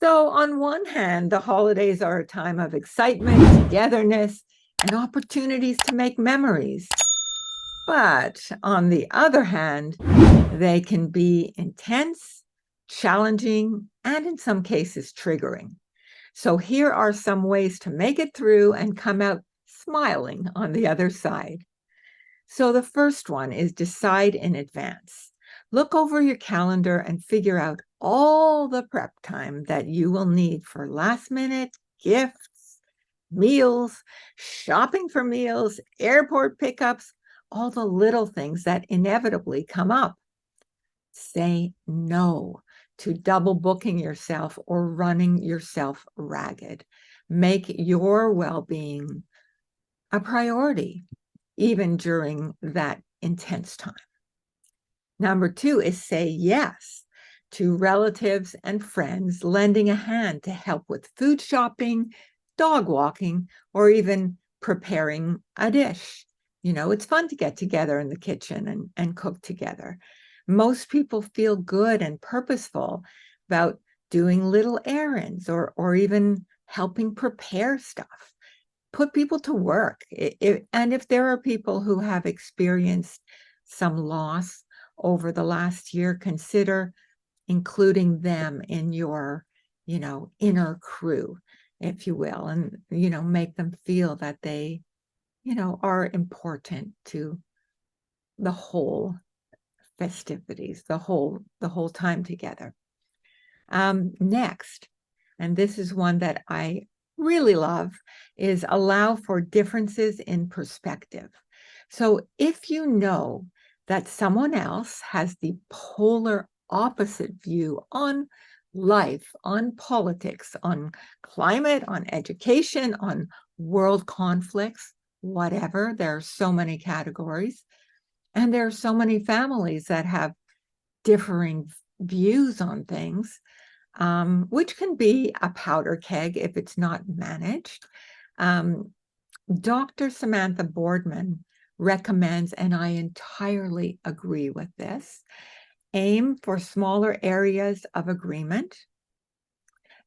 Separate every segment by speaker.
Speaker 1: So, on one hand, the holidays are a time of excitement, togetherness, and opportunities to make memories. But on the other hand, they can be intense, challenging, and in some cases, triggering. So, here are some ways to make it through and come out smiling on the other side. So, the first one is decide in advance. Look over your calendar and figure out all the prep time that you will need for last minute gifts, meals, shopping for meals, airport pickups, all the little things that inevitably come up. Say no to double booking yourself or running yourself ragged. Make your well being a priority, even during that intense time. Number two is say yes to relatives and friends lending a hand to help with food shopping, dog walking, or even preparing a dish. It's fun to get together in the kitchen and cook together. Most people feel good and purposeful about doing little errands or even helping prepare stuff. Put people to work. And if there are people who have experienced some loss over the last year, consider including them in your, inner crew, if you will, and, make them feel that they, are important to the whole festivities, the whole time together. Next, and this is one that I really love, is allow for differences in perspective. So if you know that someone else has the polar opposite view on life, on politics, on climate, on education, on world conflicts, whatever, there are so many categories. And there are so many families that have differing views on things, which can be a powder keg if it's not managed. Dr. Samantha Boardman recommends, and I entirely agree with this, aim for smaller areas of agreement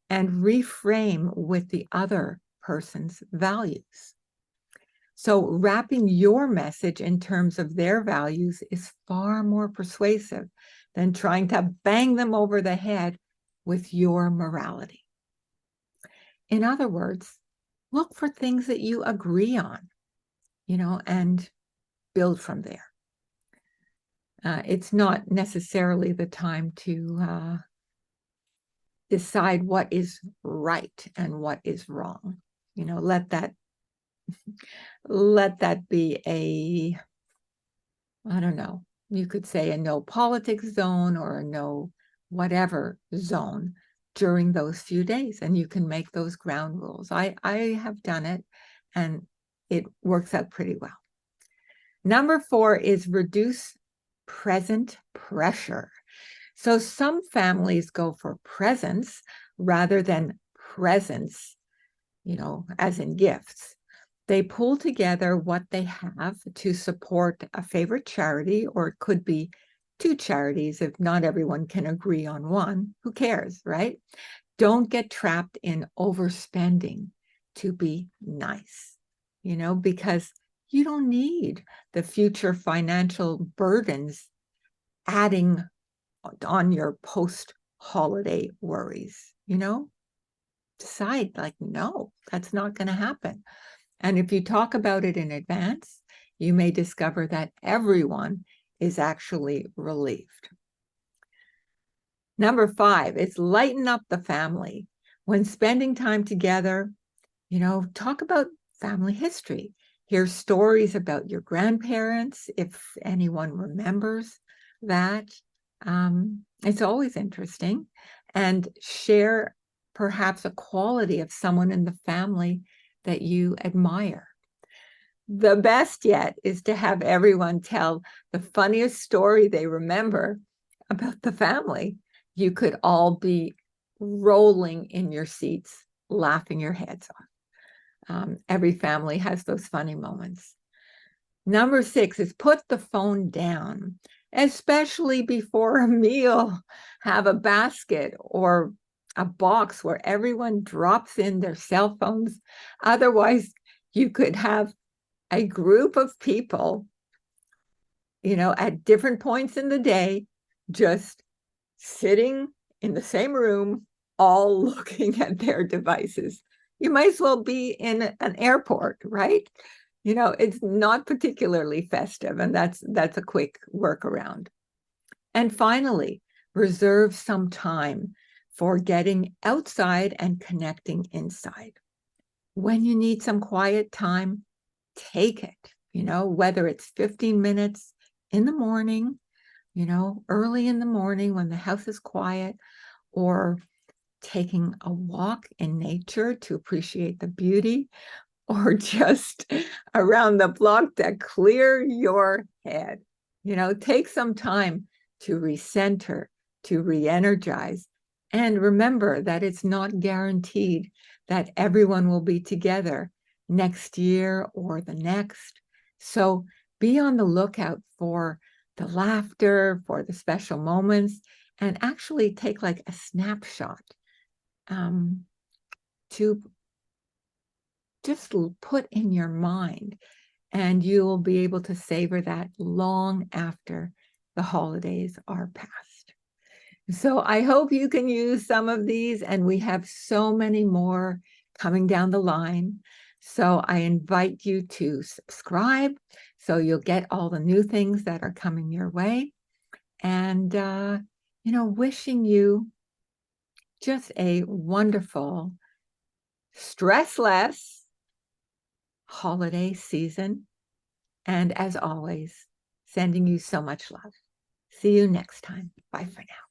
Speaker 1: and reframe with the other person's values. So wrapping your message in terms of their values is far more persuasive than trying to bang them over the head with your morality. In other words, look for things that you agree on, and build from there. It's not necessarily the time to decide what is right and what is wrong. Let that be I don't know, you could say a no politics zone or a no whatever zone during those few days, and you can make those ground rules. I have done it, and it works out pretty well. Number 4 is reduce present pressure. So some families go for presents rather than presents, as in gifts. They pull together what they have to support a favorite charity, or it could be 2 charities if not everyone can agree on one. Who cares, right? Don't get trapped in overspending to be nice, because you don't need the future financial burdens adding on your post-holiday worries, Decide, no, that's not going to happen. And if you talk about it in advance, you may discover that everyone is actually relieved. Number 5 is lighten up the family. When spending time together, talk about family history. Hear stories about your grandparents, if anyone remembers that. It's always interesting. And share perhaps a quality of someone in the family that you admire. The best yet is to have everyone tell the funniest story they remember about the family. You could all be rolling in your seats, laughing your heads off. Every family has those funny moments. Number 6 is put the phone down, especially before a meal. Have a basket or a box where everyone drops in their cell phones. Otherwise, you could have a group of people, at different points in the day, just sitting in the same room, all looking at their devices. You might as well be in an airport, right? It's not particularly festive, and that's a quick workaround. And finally, reserve some time for getting outside and connecting inside. When you need some quiet time, take it, whether it's 15 minutes in the morning, early in the morning when the house is quiet, or taking a walk in nature to appreciate the beauty, or just around the block to clear your head. Take some time to recenter, to re-energize, and remember that it's not guaranteed that everyone will be together next year or the next. So be on the lookout for the laughter, for the special moments, and actually take like a snapshot to just put in your mind, and you will be able to savor that long after the holidays are past. So I hope you can use some of these, and we have so many more coming down the line. So I invite you to subscribe so you'll get all the new things that are coming your way. And, wishing you just a wonderful, stressless holiday season. And as always, sending you so much love. See you next time. Bye for now.